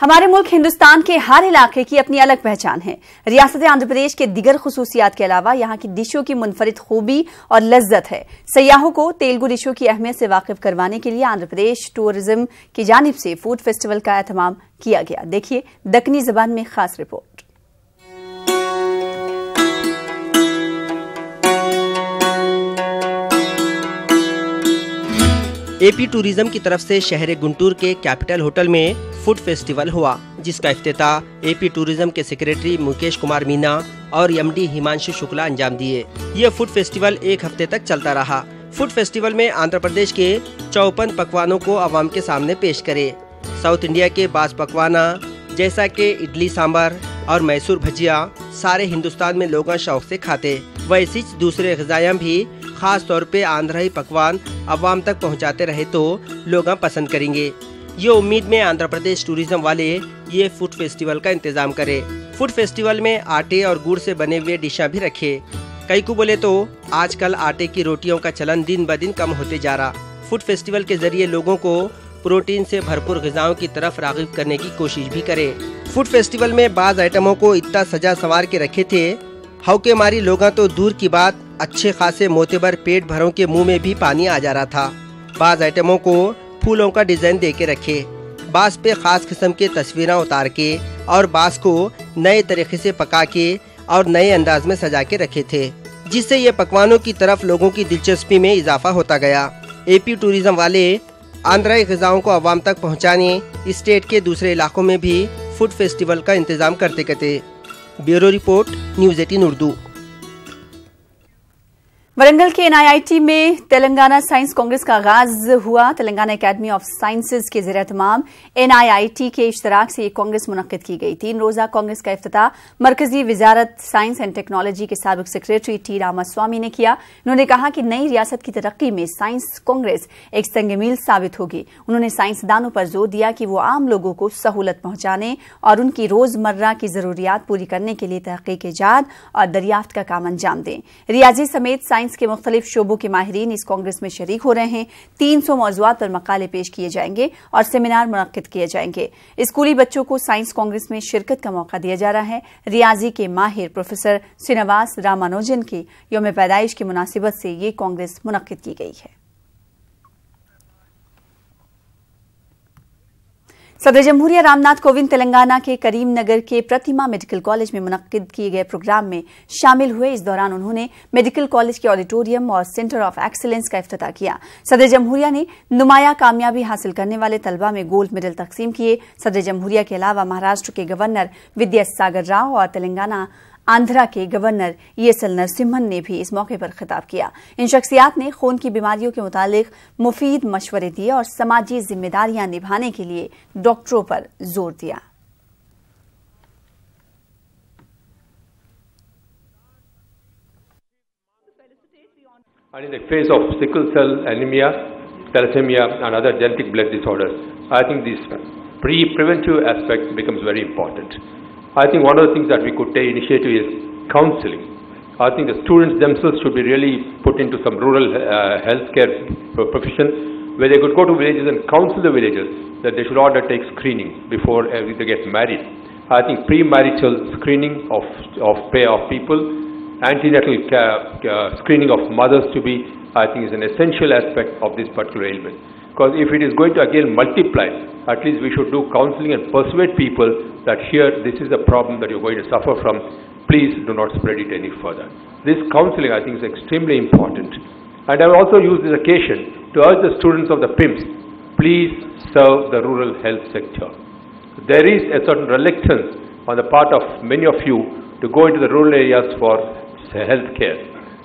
हमारे मुल्क हिंदुस्तान के हर इलाके की अपनी अलग पहचान है। रियासत आंध्र प्रदेश के दिगर खुसूसियात के अलावा यहाँ की डिशों की मुनफरिद खूबी और लज्जत है। सयाहों को तेलुगु डिशों की अहमियत से वाकिफ करवाने के लिए आंध्र प्रदेश टूरिज्म की जानिब से फूड फेस्टिवल का एहतमाम किया गया। देखिए दक्कनी जबान में खास रिपोर्ट। एपी टूरिज्म की तरफ से शहर गुंटूर के कैपिटल होटल में फूड फेस्टिवल हुआ, जिसका इफ्तिताह एपी टूरिज्म के सेक्रेटरी मुकेश कुमार मीना और एमडी हिमांशु शुक्ला अंजाम दिए। ये फूड फेस्टिवल एक हफ्ते तक चलता रहा। फूड फेस्टिवल में आंध्र प्रदेश के 54 पकवानों को आवाम के सामने पेश करे। साउथ इंडिया के बास पकवाना जैसा कि इडली सांबर और मैसूर भजिया सारे हिंदुस्तान में लोग शौक से खाते, वैसे दूसरे ग़िज़ायाँ भी खास तौर पे आंध्राई पकवान अवाम तक पहुंचाते रहे तो लोग पसंद करेंगे। ये उम्मीद में आंध्र प्रदेश टूरिज्म वाले ये फूड फेस्टिवल का इंतजाम करे। फूड फेस्टिवल में आटे और गुड़ से बने हुए डिशा भी रखे। कई को बोले तो आजकल आटे की रोटियों का चलन दिन ब दिन कम होते जा रहा। फूड फेस्टिवल के जरिए लोगों को प्रोटीन से भरपूर ग़िज़ाओं की तरफ राग़िब करने की कोशिश भी करे। फूड फेस्टिवल में बाज़ आइटमों को इतना सजा संवार के रखे थे, हाउ के मारी लोग तो दूर की बात अच्छे खासे मोतेबर पेट भरों के मुंह में भी पानी आ जा रहा था। बाज़ आइटमों को फूलों का डिजाइन दे के रखे, बाँस पे खास किस्म के तस्वीरें उतार के और बाँस को नए तरीके से पका के और नए अंदाज में सजा के रखे थे, जिससे ये पकवानों की तरफ लोगों की दिलचस्पी में इजाफा होता गया। एपी टूरिज्म वाले आंध्राई ग़िज़ाओं को आवाम तक पहुँचाने स्टेट के दूसरे इलाकों में भी फूड फेस्टिवल का इंतजाम करते। Bureau report, news 18 Urdu. Warangal के एनआईआईटी में तेलंगाना साइंस कांग्रेस का आगाज हुआ। तेलंगाना एकेडमी ऑफ साइंसेज के ज़ेर-ए-तमाम एनआईआईटी के इश्तराक से ये कांग्रेस मुनक्किद की गई। 3 रोज़ा कांग्रेस का इफ्तिताह मरकजी वजारत साइंस एंड टेक्नोलॉजी के साबिक सेक्रेटरी टी रामास्वामी ने किया। उन्होंने कहा कि नई रियासत की तरक्की में साइंस कांग्रेस एक संग मील साबित होगी। उन्होंने साइंसदानों पर जोर दिया कि वो आम लोगों को सहूलत पहुंचाने और उनकी रोजमर्रा की जरूरियात पूरी करने के लिए तहकीक इजाद और दरियाफ्त का काम अंजाम दें। रियाजी समेत साइंस के मुख्तलिफ शोबों के माहिरीन इस कांग्रेस में शरीक हो रहे हैं। 300 मौज़ूआत पर मकाले पेश किए जाएंगे और सेमिनार मुनक्किद किए जाएंगे। स्कूली बच्चों को साइंस कांग्रेस में शिरकत का मौका दिया जा रहा है। रियाजी के माहिर प्रोफेसर श्रीनिवास रामानुजन की यौम पैदाइश की मुनासिबत से ये कांग्रेस मुनक्किद की गई है। सदर जमहूरिया रामनाथ कोविंद तेलंगाना के करीम नगर के प्रतिमा मेडिकल कॉलेज में मुनक्किद किए गए प्रोग्राम में शामिल हुए। इस दौरान उन्होंने मेडिकल कॉलेज के ऑडिटोरियम और सेंटर ऑफ एक्सीलेंस का इफ्तिताह किया। सदर जमहूरिया ने नुमाया कामयाबी हासिल करने वाले तलबा में गोल्ड मेडल तकसीम किए। सदर जमहूरिया के अलावा महाराष्ट्र के गवर्नर विद्यासागर राव और तेलंगाना आंध्रा के गवर्नर ईएसएल नरसिम्हन ने भी इस मौके पर खिताब किया। इन शख्सियात ने खून की बीमारियों के मुतालिक मुफीद मशवरे दिए और समाजी जिम्मेदारियां निभाने के लिए डॉक्टरों पर जोर दिया। And in the face of sickle cell anemia, thalassemia and other genetic blood disorders, I think this preventive aspect becomes very important. I think one of the things that we could take initiative is counseling. I think the students themselves should be really put into some rural healthcare profession where they could go to villages and counsel the villagers that they should undertake screening before they get married. I think pre-marital screening of people, antenatal screening of mothers to be, I think, is an essential aspect of this particular ailment. Because if it is going to again multiply, at least we should do counseling and persuade people that here this is the problem that you're going to suffer from. Please do not spread it any further. This counseling, I think, is extremely important. And I will also use this occasion to urge the students of the PIMS, please serve the rural health sector. There is a certain reluctance on the part of many of you to go into the rural areas for health care.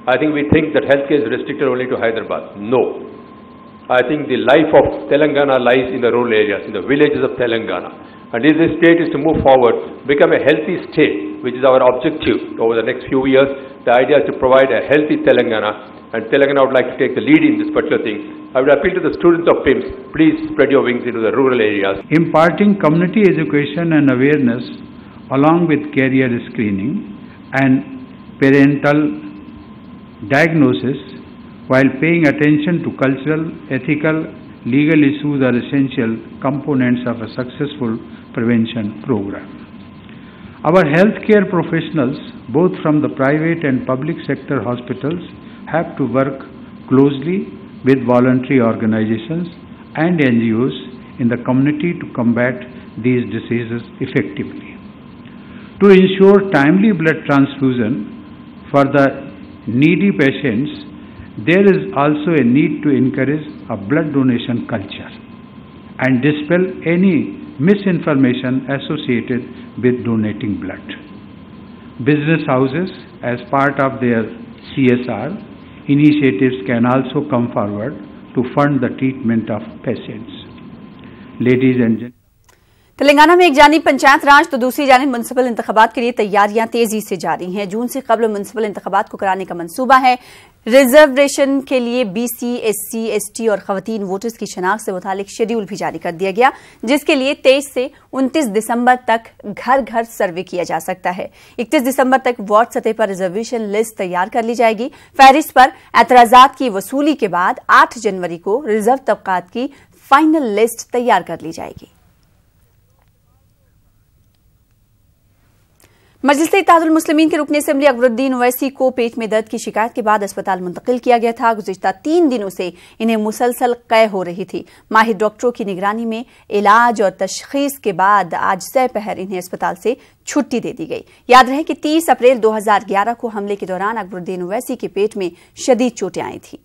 I think we think that health care is restricted only to Hyderabad. No. I think the life of Telangana lies in the rural areas, in the villages of Telangana. And if this state is to move forward, become a healthy state, which is our objective over the next few years, the idea is to provide a healthy Telangana, and Telangana would like to take the lead in this particular thing. I would appeal to the students of PIMS, please spread your wings into the rural areas. Imparting community education and awareness along with career screening and parental diagnosis while paying attention to cultural, ethical, legal issues are essential components of a successful prevention program. Our healthcare professionals, both from the private and public sector hospitals, have to work closely with voluntary organizations and NGOs in the community to combat these diseases effectively. To ensure timely blood transfusion for the needy patients, there is also a need to encourage a blood donation culture and dispel any misinformation associated with donating blood. Business houses, as part of their CSR initiatives, can also come forward to fund the treatment of patients. Ladies and gentlemen, Telangana में एक जानिब पंचायत राज तो दूसरी जानिब municipal इंतखाबात के लिए तैयारियां तेजी से जारी हैं। जून से कबल म्युनिसिपल इंतखाबात को कराने का मंसूबा है। रिजर्वेशन के लिए BC, SC, ST और खवातीन वोटर्स की शनाख्त से मुतालिक शेड्यूल भी जारी कर दिया गया, जिसके लिए 23 से 29 दिसंबर तक घर घर सर्वे किया जा सकता है। 31 दिसंबर तक वार्ड सतह पर रिजर्वेशन लिस्ट तैयार कर ली जाएगी। फहरिस्त पर एतराजात की वसूली के बाद 8 जनवरी को रिजर्व तबकात की फाइनल लिस्ट तैयार कर ली जाएगी। मजलिस-ए-इत्तेहादुल मुस्लिमीन के रुकन असेंबली अकबरुद्दीन ओवैसी को पेट में दर्द की शिकायत के बाद अस्पताल मुंतकिल किया गया था। गुज़िश्ता 3 दिनों से इन्हें मुसलसल कै हो रही थी। माहिर डॉक्टरों की निगरानी में इलाज और तशखीस के बाद आज सपहर इन्हें अस्पताल से छुट्टी दे दी गई। याद रहे कि 30 अप्रैल 2011 को हमले के दौरान अकबरुद्दीन ओवैसी के पेट में शदीद चोटें आई थी।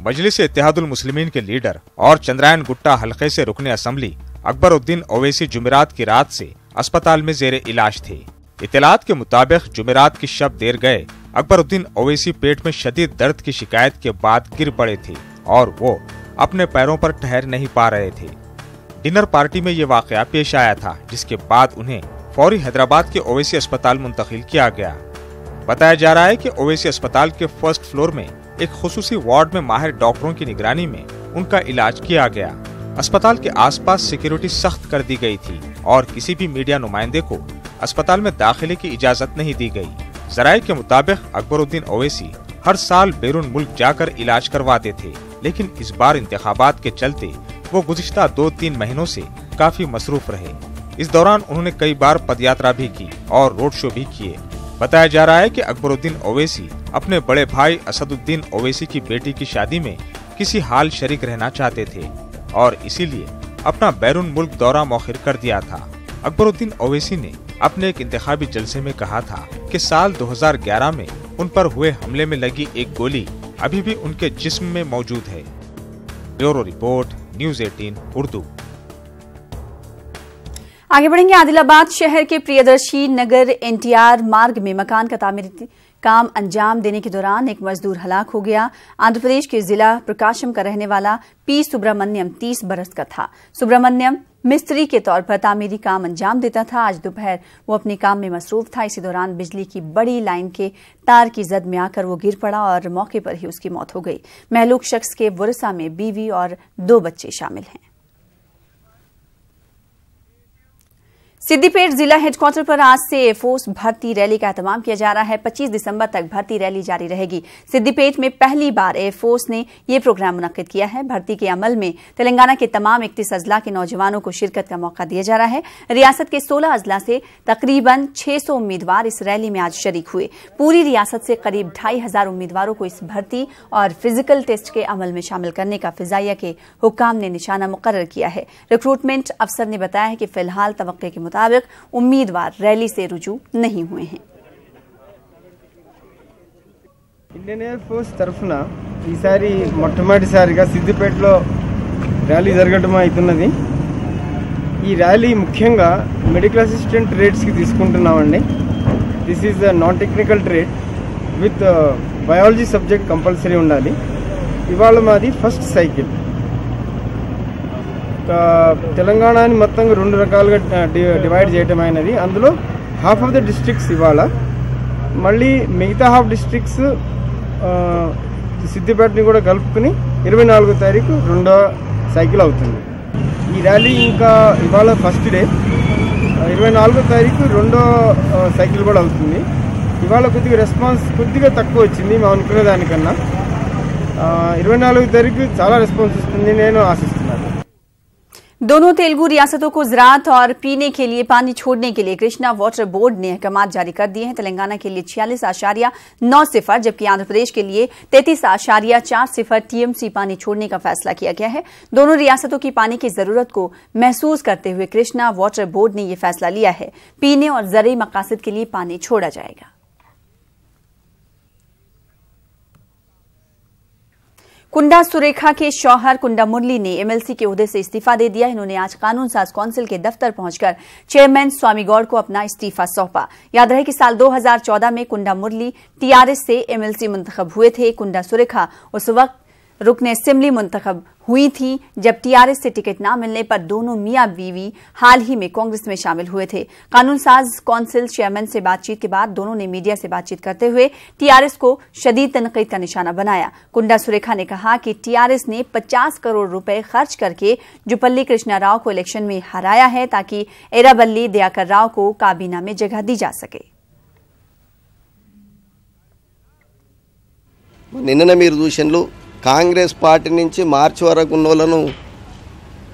मजलिस-ए-इत्तेहादुल मुस्लिमीन के लीडर और चंद्रायन गुट्टा हलके से रुकने असेंबली अकबरुद्दीन ओवैसी जुमेरात की रात से अस्पताल में जेरे इलाज थे। इत्तलात के मुताबिक जुमेरात की शब देर गए अकबरुद्दीन ओवैसी पेट में शदीद दर्द की शिकायत के बाद गिर पड़े थे और वो अपने पैरों पर ठहर नहीं पा रहे थे। डिनर पार्टी में ये वाकया पेश आया था, जिसके बाद उन्हें फौरी हैदराबाद के ओवैसी अस्पताल मुंतकिल किया गया। बताया जा रहा है कि ओवैसी अस्पताल के फर्स्ट फ्लोर में एक खुसूसी वार्ड में माहिर डॉक्टरों की निगरानी में उनका इलाज किया गया। अस्पताल के आसपास सिक्योरिटी सख्त कर दी गई थी और किसी भी मीडिया नुमाइंदे को अस्पताल में दाखिले की इजाजत नहीं दी गई। जराये के मुताबिक अकबरुद्दीन ओवैसी हर साल बैरून मुल्क जाकर इलाज करवाते थे, लेकिन इस बार इंतखाबात के चलते वो गुज़िश्ता 2-3 महीनों से काफी मसरूफ रहे। इस दौरान उन्होंने कई बार पदयात्रा भी की और रोड शो भी किए। बताया जा रहा है कि अकबरुद्दीन ओवैसी अपने बड़े भाई असदुद्दीन ओवैसी की बेटी की शादी में किसी हाल शरीक रहना चाहते थे और इसीलिए अपना बैरून मुल्क दौरा मौखिर कर दिया था। अकबरुद्दीन ओवैसी ने अपने एक इंतखाबी जलसे में कहा था कि साल 2011 में उन पर हुए हमले में लगी एक गोली अभी भी उनके जिस्म में मौजूद है। Bureau report, news 18 Urdu. आगे बढ़ेंगे। आदिलाबाद शहर के प्रियदर्शी नगर NTR मार्ग में मकान का तामीरी काम अंजाम देने के दौरान एक मजदूर हलाक हो गया। आंध्र प्रदेश के जिला प्रकाशम का रहने वाला P सुब्रमण्यम 30 बरस का था। सुब्रमण्यम मिस्त्री के तौर पर तामीरी काम अंजाम देता था। आज दोपहर वो अपने काम में मसरूफ था। इसी दौरान बिजली की बड़ी लाइन के तार की जद में आकर वो गिर पड़ा और मौके पर ही उसकी मौत हो गई। महलूक शख्स के वरसा में बीवी और 2 बच्चे शामिल हैं। सिद्दीपेट जिला हेडक्वार्टर पर आज से एयरफोर्स भर्ती रैली का एहतमाम किया जा रहा है। 25 दिसंबर तक भर्ती रैली जारी रहेगी। सिद्दीपेट में पहली बार एयरफोर्स ने यह प्रोग्राम मुनक्किद किया है। भर्ती के अमल में तेलंगाना के तमाम 31 अजला के नौजवानों को शिरकत का मौका दिया जा रहा है। रियासत के 16 अजला से तकरीबन 600 उम्मीदवार इस रैली में आज शरीक हुए। पूरी रियासत से करीब 2500 उम्मीदवारों को इस भर्ती और फिजिकल टेस्ट के अमल में शामिल करने का फिजाइया के हुक्काम ने निशाना मुकर्रर किया है। रिक्रूटमेंट अफसर ने बताया है कि फिलहाल तवक्के के मुताबिक उम्मीदवार रैली से रुजू नहीं हुए हैं। इंडियन एयर फोर्स तरफुन ఈసారి మొట్టమొదటిసారిగా సిద్దిపేటలో ర్యాలీ జరగడం అవుతున్నది। ఈ ర్యాలీ ముఖ్యంగా మెడికల్ అసిస్టెంట్ ట్రేడ్స్ కి తీసుకుంటున్నామండి। This is a non technical trade with biology subject compulsory ఉండాలి। ఇవాళ మాది ఫస్ట్ సైకిల్। తెలంగాణని మొత్తంగా 2 రకాలుగా డివైడ్ చేయడం అయినది। అందులో హాఫ్ ఆఫ్ ద డిస్ట్రిక్ట్స్ ఇవాళ, మళ్ళీ మిగతా హాఫ్ డిస్ట్రిక్ట్స్ సిద్దిపేటని కూడా కలుపుకుని 24వ తారీఖు 2వ సైకిల్ అవుతుంది। ఈ ర్యాలీ ఇంకా ఇవాళ ఫస్ట్ డే, 24వ తారీఖు 2వ సైకిల్ కూడా అవుతుంది। ఇవాళ కొద్దిగా రెస్పాన్స్ కొద్దిగా తక్కువ వచ్చింది మేము అనుకునే దానికన్నా। 24 తారీఖు చాలా రెస్పాన్స్ వస్తుంది నేను ఆశిస్తున్నాను। दोनों तेलुगु रियासतों को ज़राअत और पीने के लिए पानी छोड़ने के लिए कृष्णा वाटर बोर्ड ने अहकाम जारी कर दिए हैं। तेलंगाना के लिए 46.90 जबकि आंध्र प्रदेश के लिए 33.40 टीएमसी पानी छोड़ने का फैसला किया गया है। दोनों रियासतों की पानी की जरूरत को महसूस करते हुए कृष्णा वाटर बोर्ड ने यह फैसला लिया है। पीने और ज़रूरी मकासद के लिए पानी छोड़ा जाएगा। कुंडा सुरेखा के शौहर कुंडा मुरली ने एमएलसी के ओहदे से इस्तीफा दे दिया। इन्होंने आज कानून साज काउंसिल के दफ्तर पहुंचकर चेयरमैन स्वामी गौड़ को अपना इस्तीफा सौंपा। याद रहे कि साल 2014 में कुंडा मुरली टीआरएस से एमएलसी मुंतखब हुए थे। कुंडा सुरेखा उस वक्त रुकने असेंबली मुंतखब हुई थी जब टीआरएस से टिकट न मिलने पर दोनों मियां बीवी हाल ही में कांग्रेस में शामिल हुए थे। कानून साज काउंसिल चेयरमैन से बातचीत के बाद दोनों ने मीडिया से बातचीत करते हुए टीआरएस को शदीद तनकीद का निशाना बनाया। कुंडा सुरेखा ने कहा कि टीआरएस ने 50 करोड़ रुपए खर्च करके जुपल्ली कृष्णा राव को इलेक्शन में हराया है ताकि एराबल्ली दयाकर राव को काबीना में जगह दी जा सके। నిన్ననే మీరు చూసినట్లు కాంగ్రెస్ పార్టీ నుంచి మార్చి వరకు ఉన్నోళ్ళను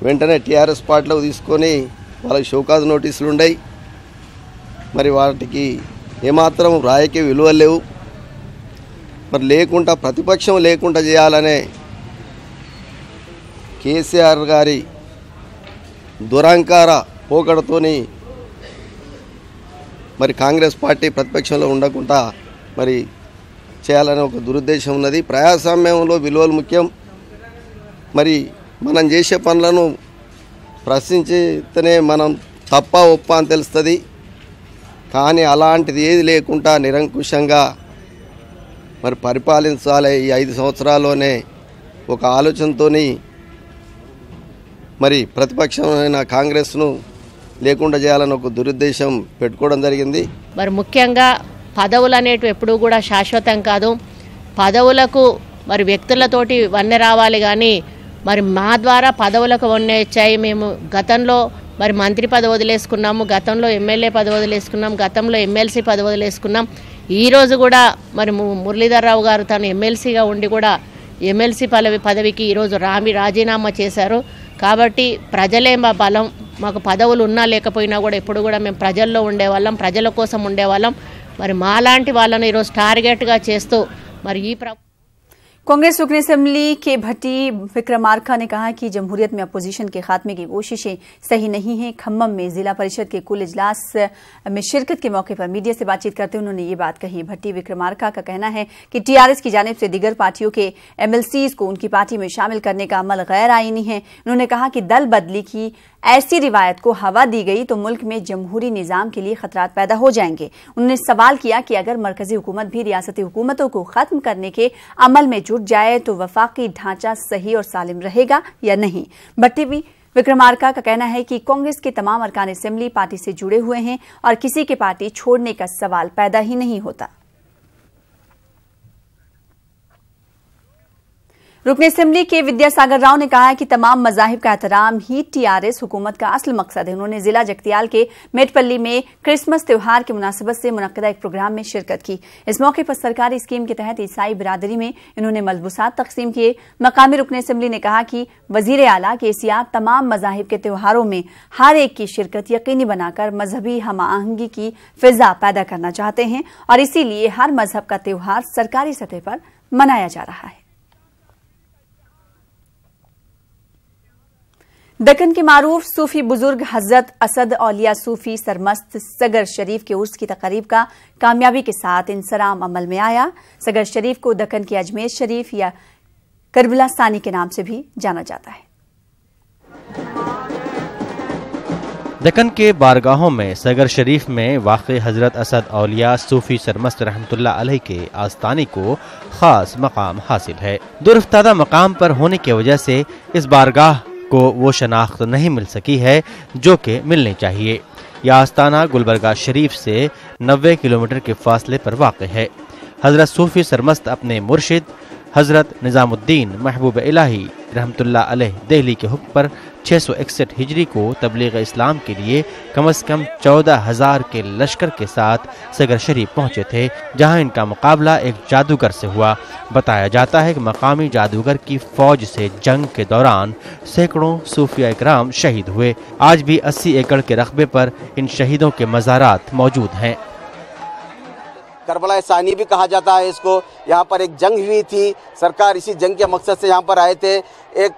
వెంటనే టీఆర్ఎస్ పార్టీలోకి తీసుకొని వాళ్ళకి షోకాజ్ నోటీసులు ఉన్నాయి। మరి వాటికి ఏమాత్రం రాజకీయ విలువలు లేవు। మరి లేకుండా ప్రతిపక్షం లేకుండా చేయాలనే కేసీఆర్ గారి దురహంకార పోకడతోని మరి కాంగ్రెస్ పార్టీ ప్రతిపక్షంలో ఉండకుండా మరి చేయాలనే ఒక దురుద్దేశం ఉన్నది। ప్రజాస్వామ్యంలో విలువలు ముఖ్యం। మరి మనం చేసే పనులను ప్రశ్నించితేనే మనం తప్ప ఒప్ప అని తెలుస్తుంది। కానీ అలాంటిది ఏది లేకుండా నిరంకుశంగా మరి పరిపాలించాలి ఈ 5 సంవత్సరాల్లోనే ఒక ఆలోచనతోని మరి ప్రతిపక్షమైన కాంగ్రెస్ను లేకుండా చేయాలని ఒక దురుద్దేశం పెట్టుకోవడం జరిగింది। మరి ముఖ్యంగా పదవులు అనేటివి ఎప్పుడూ కూడా శాశ్వతం కాదు। పదవులకు మరి వ్యక్తులతోటి వన్నె రావాలి కానీ మరి మా ద్వారా పదవులకు వన్నె వచ్చాయి। మేము గతంలో మరి మంత్రి పదవి వదిలేసుకున్నాము, గతంలో ఎమ్మెల్యే పదవి వదిలేసుకున్నాం, గతంలో ఎమ్మెల్సీ పదవి వదిలేసుకున్నాం। ఈరోజు కూడా మరి మురళీధర్ రావు గారు తను ఎమ్మెల్సీగా ఉండి కూడా ఎమ్మెల్సీ పదవికి ఈరోజు రాజీనామా చేశారు। కాబట్టి ప్రజలే మా బలం। మాకు పదవులు ఉన్నా లేకపోయినా కూడా ఎప్పుడు కూడా మేము ప్రజల్లో ఉండేవాళ్ళం, ప్రజల కోసం ఉండేవాళ్ళం। మరి మాలాంటి వాళ్ళని ఈరోజు టార్గెట్గా చేస్తూ మరి ఈ कांग्रेस रुकन असेंबली के भट्टी विक्रमार्का ने कहा कि जमहूरियत में अपोजिशन के खात्मे की कोशिशें सही नहीं हैं। खम्मम में जिला परिषद के कुल इजलास में शिरकत के मौके पर मीडिया से बातचीत करते हुए उन्होंने ये बात कही। भट्टी विक्रमार्का का कहना है कि टीआरएस की जानिब से दीगर पार्टियों के एमएलसीज को उनकी पार्टी में शामिल करने का अमल गैर आईनी है। उन्होंने कहा कि दल बदली की ऐसी रिवायत को हवा दी गई तो मुल्क में जमहूरी निजाम के लिए खतरात पैदा हो जाएंगे। उन्होंने सवाल किया कि अगर मरकजी हुकूमत भी रियासती हुकूमतों को खत्म करने के अमल में जुट जाए तो वफाकी ढांचा सही और सालिम रहेगा या नहीं। भट्टी विक्रमार्का का कहना है कि कांग्रेस के तमाम अरकान असेंबली पार्टी से जुड़े हुए हैं और किसी के पार्टी छोड़ने का सवाल पैदा ही नहीं होता। रुकन असेंबली के विद्यासागर राव ने कहा है कि तमाम मजाहिब का एहतराम ही टीआरएस हुकूमत का असल मकसद है। उन्होंने जिला जगतियाल के मेटपल्ली में क्रिसमस त्यौहार की मुनासिबत से मुनक्कदा एक प्रोग्राम में शिरकत की। इस मौके पर सरकारी स्कीम के तहत ईसाई बिरादरी में इन्होंने मलबूसात तकसीम किए। मकामी रुकन असेंबली ने कहा कि वजीर आला के सियात तमाम मजाहिब के त्योहारों में हर एक की शिरकत यकीनी बनाकर मजहबी हम आहंगी की फिजा पैदा करना चाहते हैं और इसीलिए हर मजहब का त्योहार सरकारी सतह पर मनाया जा रहा है। दक्कन के मारूफ सूफी बुजुर्ग हजरत असद औलिया सूफी सरमस्त सगर शरीफ के उर्स की तकरीब का कामयाबी के साथ इंसराम अमल में आया। सगर शरीफ को दक्कन की अजमेर शरीफ या करबला सानी के नाम से भी जाना जाता है। दक्कन के बारगाहों में सगर शरीफ में वाक़ हजरत असद औलिया सूफी सरमस्त रहमतुल्लाह अलैह के आस्तानी को खास मकाम हासिल है। दुरफ्तादा मकाम पर होने की वजह से इस बारगाह को वो शनाख्त नहीं मिल सकी है जो कि मिलनी चाहिए। यह आस्ताना गुलबर्गा शरीफ से 90 किलोमीटर के फासले पर वाक़ है। हजरत सूफी सरमस्त अपने मुर्शिद हजरत निजामुद्दीन महबूब इलाही रहमतुल्लाह अलैह दिल्ली के हुक्म पर 661 हिजरी को तबलीग इस्लाम के लिए कम से कम 14,000 के लश्कर के साथ सगर शरीफ पहुंचे थे, जहां इनका मुकाबला एक जादूगर से हुआ। बताया जाता है कि मकामी जादूगर की फौज से जंग के दौरान सैकड़ों सूफिया इकराम शहीद हुए। आज भी 80 एकड़ के रकबे पर इन शहीदों के मज़ारात मौजूद हैं। करबला सानी भी कहा जाता है इसको। यहाँ पर एक जंग हुई थी, सरकार इसी जंग के मकसद से यहाँ पर आए थे। एक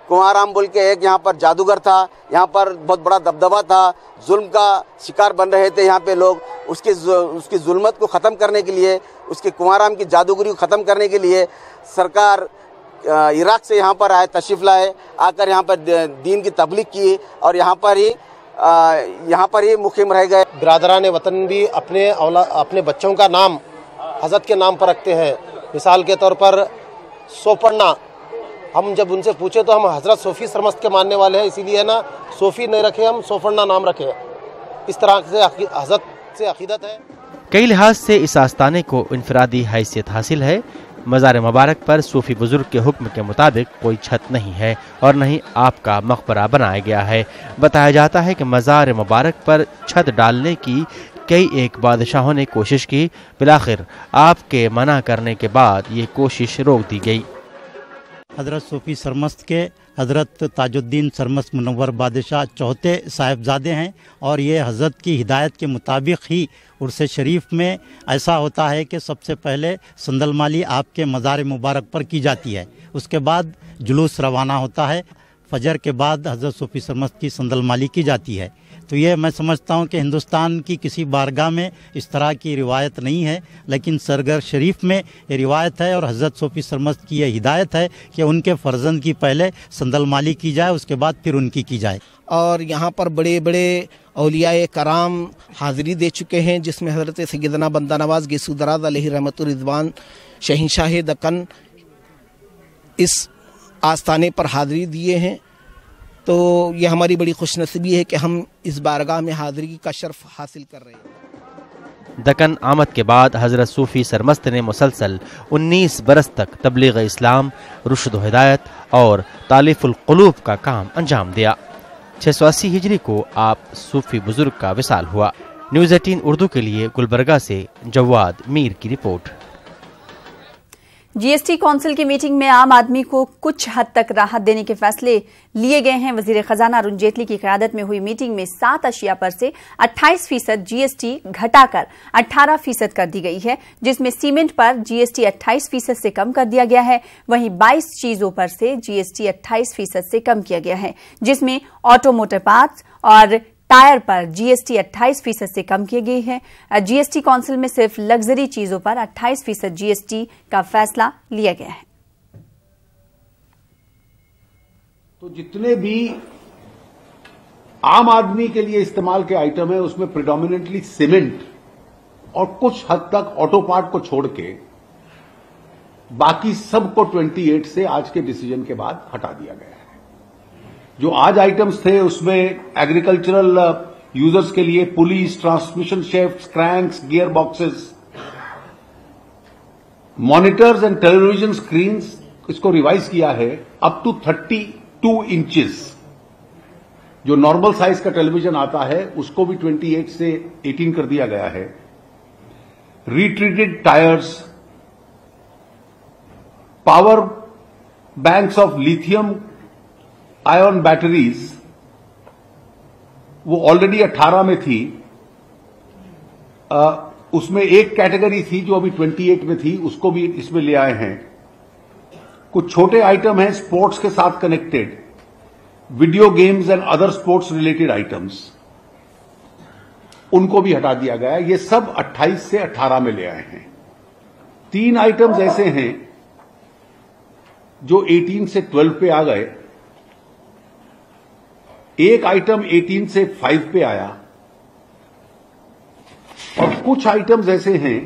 कुंवाराम बोल के एक यहाँ पर जादूगर था, यहाँ पर बहुत बड़ा दबदबा था, जुल्म का शिकार बन रहे थे यहाँ पे लोग। उसकी जुल्मत को ख़त्म करने के लिए, उसके कुंवाराम की जादूगरी को ख़त्म करने के लिए सरकार इराक से यहाँ पर आए, तशरीफ़ लाए, आकर यहाँ पर दीन की तबलीग की और यहाँ पर ही मुकीम रह गए। बिरादरान वतन भी अपने बच्चों का नाम हज़रत के नाम पर रखते हैं। मिसाल के तौर पर सोपन्ना, हम जब उनसे पूछे तो हम हज़रत सूफ़ी सरमस्त के मानने वाले हैं, इसीलिए ना सूफ़ी नहीं रखे, हम सोफन्ना नाम रखे। इस तरह से हज़रत से अक़ीदत है। कई लिहाज से इस आस्ताने को इनफरादी हैसियत हासिल है। मज़ार मुबारक पर सूफी बुजुर्ग के हुक्म के मुताबिक कोई छत नहीं है और न ही आपका मकबरा बनाया गया है। बताया जाता है कि मज़ार मुबारक पर छत डालने की कई एक बादशाहों ने कोशिश की, बिलाखिर आपके मना करने के बाद ये कोशिश रोक दी गई। हज़रत सूफ़ी सरमस्त के हज़रत ताजुद्दीन सरमस्त मुनव्वर बादशाह चौथे साहिबजादे हैं और ये हज़रत की हिदायत के मुताबिक ही उर्स शरीफ में ऐसा होता है कि सबसे पहले संदलमाली आपके मज़ार मुबारक पर की जाती है, उसके बाद जुलूस रवाना होता है, फजर के बाद हज़रत सूफ़ी सरमस्त की संदलमाली की जाती है। तो ये मैं समझता हूँ कि हिंदुस्तान की किसी बारगाह में इस तरह की रिवायत नहीं है, लेकिन सरगर शरीफ में ये रिवायत है और हज़रत सूफ़ी सरमस्त की यह हिदायत है कि उनके फ़र्जंद की पहले संदलमाली की जाए, उसके बाद फिर उनकी की जाए। और यहाँ पर बड़े बड़े औलियाए कराम हाज़िरी दे चुके हैं, जिसमें हज़रत सैयदना बंदा नवाज़ गिसूदराज अलैहि रहमतुर रिज़वान शहंशाह दक्कन इस आस्थाने पर हाज़िरी दिए हैं। तो ये हमारी बड़ी खुशनसीबी है कि हम इस बारगाह में हाज़िरी का शर्फ हासिल कर रहे हैं। दक्कन आमद के बाद हज़रत सूफ़ी सरमस्त ने मुसलसल 19 बरस तक तबलीग इस्लाम, रुश्द व हिदायत और तालीफुल क़ुलूब का काम अंजाम दिया। 680 हिजरी को आप सूफ़ी बुजुर्ग का विसाल हुआ। न्यूज़ 18 उर्दू के लिए गुलबर्गा से जवाद मीर की रिपोर्ट। जीएसटी काउंसिल की मीटिंग में आम आदमी को कुछ हद तक राहत देने के फैसले लिए गए हैं। वजीर खजाना अरुण जेटली की क़यादत में हुई मीटिंग में 7 अशिया पर से 28% जीएसटी घटाकर 18% कर दी गई है, जिसमें सीमेंट पर जीएसटी 28% से कम कर दिया गया है। वहीं 22 चीजों पर से जीएसटी 28% से कम किया गया है, जिसमें ऑटोमोटिव पार्ट्स और टायर पर जीएसटी 28% से कम की गई है। जीएसटी काउंसिल में सिर्फ लग्जरी चीजों पर 28% जीएसटी का फैसला लिया गया है। तो जितने भी आम आदमी के लिए इस्तेमाल के आइटम है उसमें प्रिडोमिनेंटली सीमेंट और कुछ हद तक ऑटो पार्ट को छोड़ के बाकी सबको 28 से आज के डिसीजन के बाद हटा दिया गया है। जो आज आइटम्स थे उसमें एग्रीकल्चरल यूजर्स के लिए pulleys, transmission shafts, cranks, gear boxes, monitors and television screens, इसको रिवाइज किया है अप टू 32 इंचेस। जो नॉर्मल साइज का टेलीविजन आता है उसको भी 28 से 18 कर दिया गया है। Retreaded tyres, power banks of lithium ion batteries, वो ऑलरेडी 18 में थी, उसमें एक कैटेगरी थी जो अभी 28 में थी, उसको भी इसमें ले आए हैं। कुछ छोटे आइटम हैं स्पोर्ट्स के साथ connected, video games and other sports related items, उनको भी हटा दिया गया। ये सब 28 से 18 में ले आए हैं। 3 आइटम्स ऐसे हैं जो 18 से 12 पे आ गए, एक आइटम 18 से 5 पे आया और कुछ आइटम्स ऐसे हैं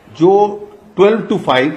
जो 12 to 5,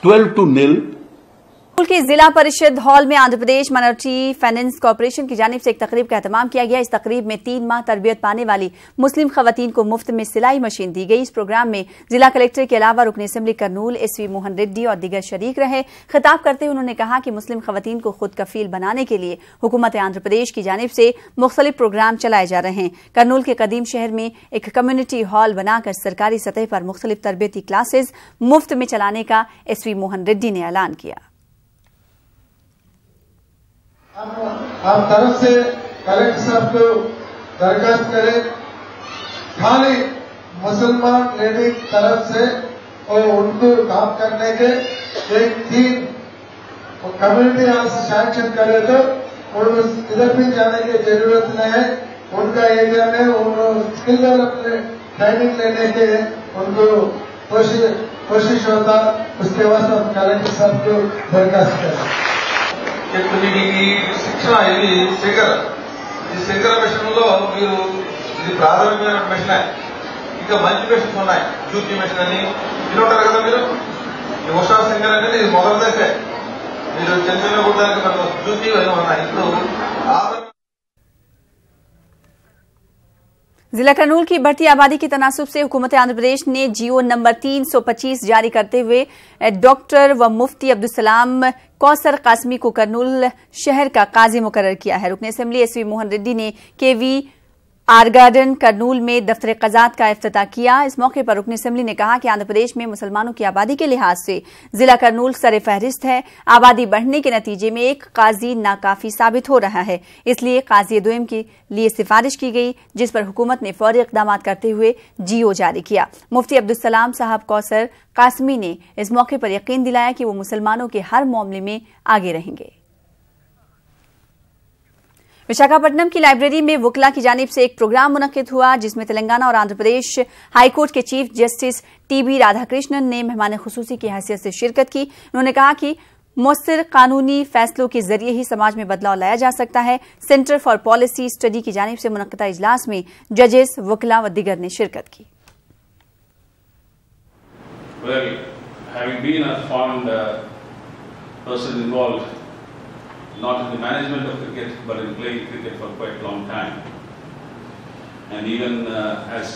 12 to 0 कर्नूल के जिला परिषद हॉल में Andhra Pradesh minority finance corporation की जानिब से एक तकरीब का एहतमाम किया गया। इस तकरीब में 3 माह तरबियत पाने वाली मुस्लिम खवातीन को मुफ्त में सिलाई मशीन दी गई। इस प्रोग्राम में जिला कलेक्टर के अलावा रुकन असेंबली कर्नूल SV मोहन रेड्डी और दीगर शरीक रहे। खिताब करते हुए उन्होंने कहा कि मुस्लिम खवातीन को खुद कफील बनाने के लिए हुकूमत आंध्र प्रदेश की जानिब से मुख्तलिफ प्रोग्राम चलाए जा रहे हैं। कर्नूल के कदीम शहर में एक कम्युनिटी हॉल बनाकर सरकारी सतह पर मुख्तलिफ तरबियती क्लासेज मुफ्त में चलाने का SV मोहन रेड्डी ने ऐलान किया। आप तरफ से कलेक्टर साहब को दरखास्त करें, खाली मुसलमान लेडी तरफ से और उनको काम करने के एक 3 कम्युनिटी हॉल से सैंक्शन करे तो और इधर भी जाने की जरूरत नहीं है। उनका एरिया में उन स्किल डेवलपमेंट ट्रेनिंग लेने के उनको कोशिश होता, उसके बाद हम कलेक्टर साहब को दरखास्त करें। ఈ శిక్షణ ఇది శంకర ఈ శంకర మిషన్ లో మీరు ఇది ప్రాథమికమైన మిషనే. ఇంకా మంచి మిషన్స్ ఉన్నాయి, జ్యూతి మిషన్ అని వినుంటారు కదా మీరు. ఈ ఉషా శంకర్ అనేది ఇది మొదటి దశే. మీరు చెందిన కూడడానికి మన జ్యూతి అవి ఉన్నాయి. ఇప్పుడు जिला कर्नूल की बढ़ती आबादी की तनासुब से हुकूमत आंध्र प्रदेश ने GO नंबर 325 जारी करते हुए डॉक्टर व मुफ्ती अब्दुल सलाम कौसर कासमी को कर्नूल शहर का काजी मुकर्रर किया है। रुकन असेंबली SV मोहन रेड्डी ने KV आर गार्डन कर्नूल में दफ्तर क़ज़ात का इफ्तिताह किया। इस मौके पर रुकन असेंबली ने कहा कि आंध्र प्रदेश में मुसलमानों की आबादी के लिहाज से जिला कर्नूल सरे फहरिस्त है। आबादी बढ़ने के नतीजे में एक काजी नाकाफी साबित हो रहा है, इसलिए काजी दुइम के लिए सिफारिश की गई, जिस पर हुकूमत ने फौरी इक़दामात करते हुए GO जारी किया। मुफ्ती अब्दुल सलाम साहब कौसर कासमी ने इस मौके पर यकीन दिलाया कि वो मुसलमानों के हर मामले में आगे रहेंगे। विशाखापट्टनम की लाइब्रेरी में वकला की जानिब से एक प्रोग्राम मुनक्किद हुआ, जिसमें तेलंगाना और आंध्र प्रदेश हाईकोर्ट के चीफ जस्टिस TB राधाकृष्णन ने मेहमान खुसूसी की हैसियत से शिरकत की। उन्होंने कहा कि मौसर कानूनी फैसलों के जरिए ही समाज में बदलाव लाया जा सकता है। सेंटर फॉर पॉलिसी स्टडी की जानिब से मुनक्किदा इजलास में जजेस, वकला व दीगर ने शिरकत की। not in the management of cricket, but in playing cricket for quite a long time. And even as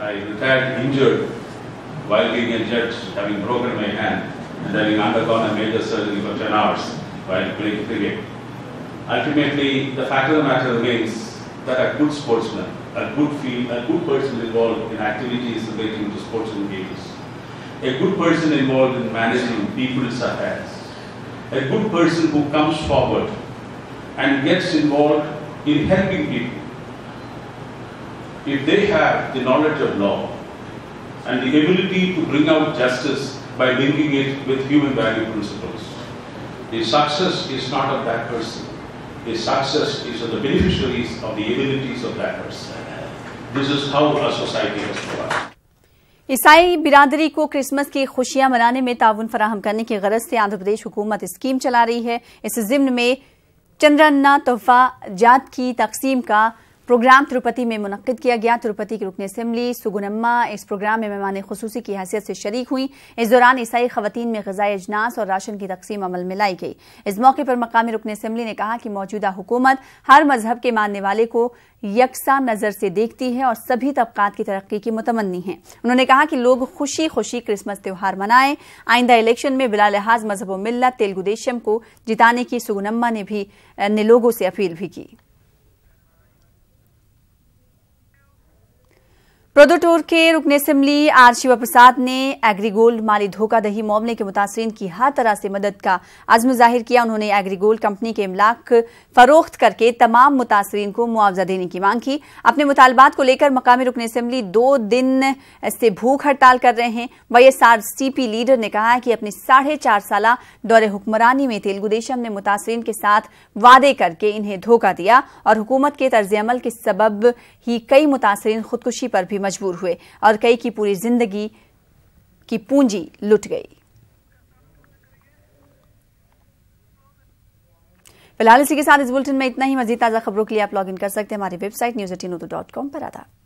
I retired injured while being a judge, having broken my hand and having undergone a major surgery for 10 hours while playing cricket. Ultimately, the fact of the matter remains that a good sportsman, a good person involved in activities relating to sports and games, a good person involved in managing people's affairs, a good person who comes forward and gets involved in helping people, if they have the knowledge of law and the ability to bring out justice by linking it with human value principles, the success is not of that person. The success is of the beneficiaries of the abilities of that person. This is how a society has to work. ईसाई बिरादरी को Christmas की खुशियां मनाने में ताउन फराहम करने की गरज से आंध्र प्रदेश हुकूमत स्कीम चला रही है। इस ज़िम्न में चंद्रन्ना तोहफा जात की तकसीम का प्रोग्राम तिरुपति में मुनक्किद किया गया। तिरुपति की रुकन असेंबली सुगुनम्मा इस प्रोग्राम में मेहमान खुसूसी की हैसियत से शरीक हुई। इस दौरान ईसाई खवातीन में ग़िज़ाई अजनास और राशन की तकसीम अमल में लाई गई। इस मौके पर मकामी रुकन असेंबली ने कहा कि मौजूदा हुकूमत हर मजहब के मानने वाले को यकसा नजर से देखती है और सभी तबकात की तरक्की की मुतमन्नी है। उन्होंने कहा कि लोग खुशी खुशी क्रिसमस त्यौहार मनाएं। आइंदा इलेक्शन में बिला लिहाज मजहब व मिल्लत तेलुगु देशम को जिताने की सुगुनम्मा ने लोगों से अपील भी की। प्रोदोटोर के रुकन असेंबली R शिवा प्रसाद ने एग्रीगोल्ड माली धोखाधड़ी मामले के मुतासरीन की हर तरह से मदद का अज़्म जाहिर किया। उन्होंने एग्रीगोल्ड कंपनी के इमलाक फरोख्त करके तमाम मुतासरीन को मुआवजा देने की मांग की। अपने मुतालबात को लेकर मकामी रुकन असेंबली 2 दिन से भूख हड़ताल कर रहे हैं। YSRCP लीडर ने कहा कि अपनी 4.5 साला दौरे हुक्मरानी में तेलुगु देशम ने मुतासरीन के साथ वादे करके इन्हें धोखा दिया और हुकूमत के तर्ज अमल के सबब ही कई मुतासरीन खुदकुशी पर भी मजबूर हुए और कई की पूरी जिंदगी की पूंजी लुट गई। फिलहाल इसी के साथ इस बुलेटिन में इतना ही। मजीद ताजा खबरों के लिए आप लॉग इन कर सकते हैं हमारी वेबसाइट news@unodu.com पर। आदाब।